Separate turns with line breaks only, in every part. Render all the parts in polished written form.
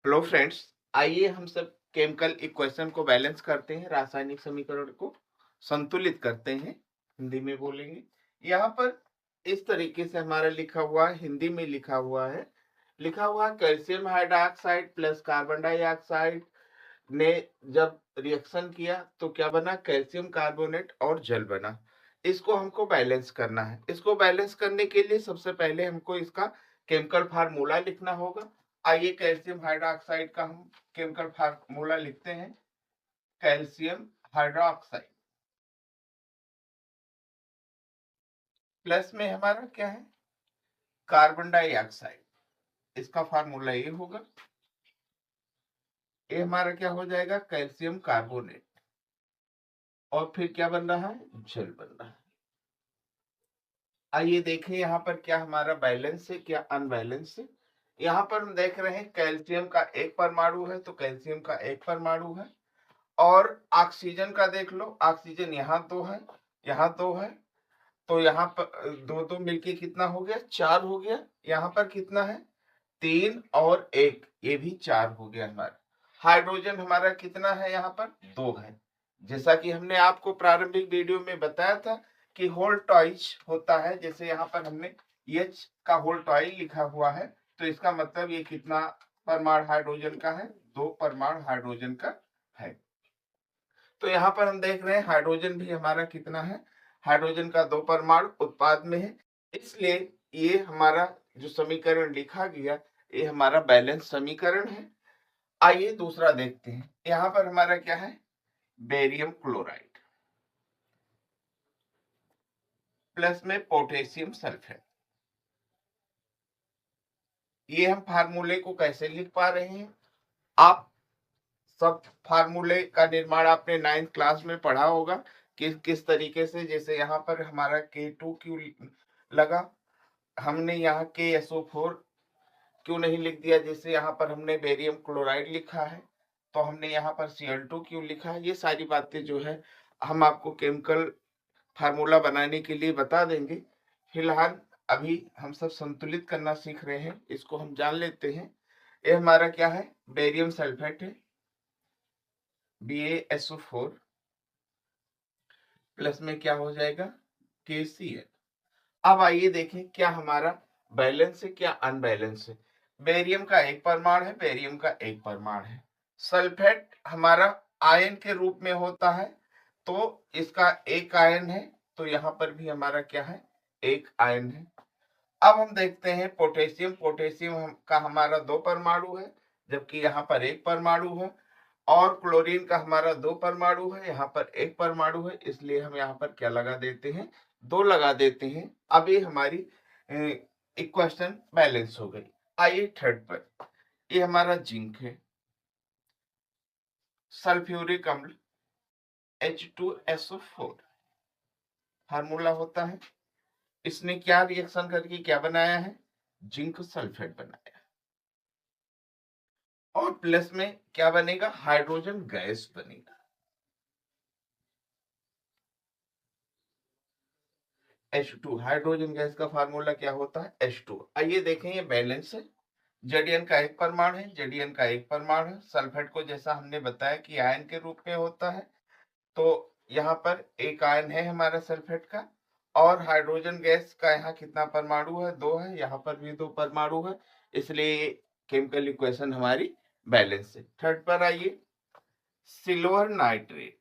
Hello friends, आइए हम सब केमिकल इक्वेशन को बैलेंस करते हैं, रासायनिक समीकरण को संतुलित करते हैं। हिंदी में बोलेंगे। यहाँ पर इस तरीके से हमारा लिखा हुआ है, हिंदी में लिखा हुआ है calcium hydroxide plus carbon dioxide ने जब रिएक्शन किया तो क्या बना, कैल्शियम कार्बोनेट और जल बना। इसको हमको बैलेंस करना है। इसको बैलेंस करने के लिए सबसे पहले हमको इसका केमिकल फार्मूला लिखना होगा। आइए कैल्शियम हाइड्रोक्साइड का हम केमिकल फार्मूला लिखते हैं। कैल्शियम हाइड्रोक्साइड प्लस में हमारा क्या है, कार्बन डाइऑक्साइड। इसका फार्मूला ये होगा, ये हमारा क्या हो जाएगा, कैल्शियम कार्बोनेट। और फिर क्या बन रहा है, जल बन रहा है। आइए देखें यहाँ पर क्या हमारा बैलेंस है, क्या अनबैलेंस है। यहाँ पर हम देख रहे हैं कैल्शियम का एक परमाणु है, तो कैल्शियम का एक परमाणु है। और ऑक्सीजन का देख लो, ऑक्सीजन यहाँ दो है, यहाँ दो है, तो यहाँ पर दो दो मिलके कितना हो गया, चार हो गया। यहाँ पर कितना है, तीन और एक, ये भी चार हो गया हमारा। हाइड्रोजन हमारा कितना है, यहाँ पर दो है। जैसा कि हमने आपको प्रारंभिक वीडियो में बताया था कि होल टॉइज होता है, जैसे यहाँ पर हमने H का होल टॉइज लिखा हुआ है, तो इसका मतलब ये कितना परमाणु हाइड्रोजन का है, दो परमाणु हाइड्रोजन का है। तो यहाँ पर हम देख रहे हैं हाइड्रोजन भी हमारा कितना है, हाइड्रोजन का दो परमाणु उत्पाद में है। इसलिए ये हमारा जो समीकरण लिखा गया, ये हमारा बैलेंस समीकरण है। आइए दूसरा देखते हैं। यहाँ पर हमारा क्या है, बेरियम क्लोराइड प्लस में पोटेशियम सल्फेट। ये हम फार्मूले को कैसे लिख पा रहे हैं, आप सब फार्मूले का निर्माण आपने 9th क्लास में पढ़ा होगा कि किस तरीके से। जैसे यहाँ पर हमारा K2 क्यों लगा, हमने यहाँ KSO4 क्यों नहीं लिख दिया, जैसे यहाँ पर हमने बेरियम क्लोराइड लिखा है तो हमने यहाँ पर Cl2 क्यों लिखा है। ये सारी बातें जो है हम आपको केमिकल फार्मूला बनाने के लिए बता देंगे। फिलहाल अभी हम सब संतुलित करना सीख रहे हैं, इसको हम जान लेते हैं। ये हमारा क्या है, बेरियम सल्फेट है, BaSO4 प्लस में क्या हो जाएगा, KCl। अब आइए देखें क्या हमारा बैलेंस है, क्या अनबैलेंस है। बेरियम का एक परमाणु है, बेरियम का एक परमाणु है। सल्फेट हमारा आयन के रूप में होता है, तो इसका एक आयन है, तो यहाँ पर भी हमारा क्या है, एक आयन है। अब हम देखते हैं पोटेशियम। पोटेशियम का हमारा दो परमाणु है, जबकि यहाँ पर एक परमाणु है। और क्लोरीन का हमारा दो परमाणु है, यहाँ पर एक परमाणु है, इसलिए हम यहाँ पर क्या लगा देते हैं, दो लगा देते हैं। अब ये हमारी इक्वेशन बैलेंस हो गई। आइए थर्ड पर, ये हमारा जिंक है, सल्फ्यूरिक अम्ल H2SO4 फार्मूला होता है। इसने क्या रिएक्शन करके क्या बनाया है, जिंक सल्फेट बनाया। और प्लस में क्या बनेगा, हाइड्रोजन गैस बनेगा, H2। हाइड्रोजन गैस का फार्मूला क्या होता है, H2। आइए देखें ये बैलेंस है। Zn का एक परमाणु है, Zn का एक परमाणु है। सल्फेट को जैसा हमने बताया कि आयन के रूप में होता है, तो यहाँ पर एक आयन है हमारा सल्फेट का। और हाइड्रोजन गैस का यहाँ कितना परमाणु है, दो है, यहाँ पर भी दो परमाणु है, इसलिए केमिकल इक्वेशन हमारी बैलेंस है। थर्ड पर आइए, सिल्वर नाइट्रेट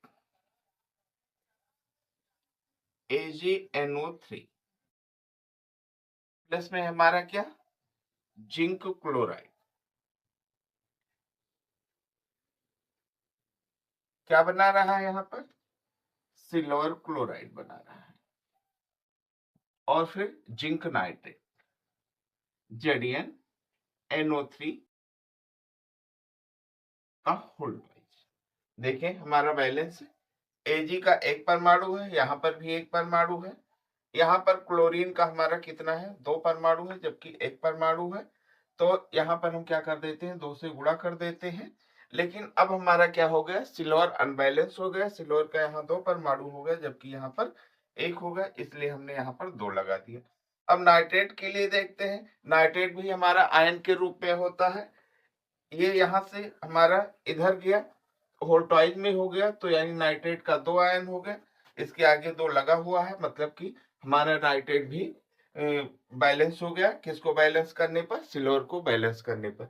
AgNO3 प्लस में हमारा क्या, जिंक क्लोराइड। क्या बना रहा है, यहाँ पर सिल्वर क्लोराइड बना रहा है। और फिर जिंक नाइट्रेट ZnNO3 का होल टॉइज। देखें हमारा बैलेंस है। Ag का एक परमाणु है, यहाँ पर भी एक परमाणु है। यहाँ पर क्लोरीन का हमारा कितना है, दो परमाणु है, जबकि एक परमाणु है। तो यहाँ पर हम क्या कर देते हैं, दो से गुणा कर देते हैं। लेकिन अब हमारा क्या हो गया, सिल्वर अनबैलेंस हो गया। सिल्वर का यहाँ दो परमाणु हो गया, जबकि यहाँ पर एक हो गया, इसलिए हमने यहाँ पर दो लगा दिया। अब नाइट्रेट के लिए देखते हैं। नाइट्रेट भी हमारा आयन के रूप में होता है, ये यहाँ से हमारा इधर गया, वोल्टाइज में हो गया, तो यानी नाइट्रेट का 2 आयन हो गया। इसके आगे 2 लगा हुआ है, मतलब कि हमारा नाइट्रेट भी बैलेंस हो गया। किसको बैलेंस करने पर? सिल्वर को बैलेंस करने पर।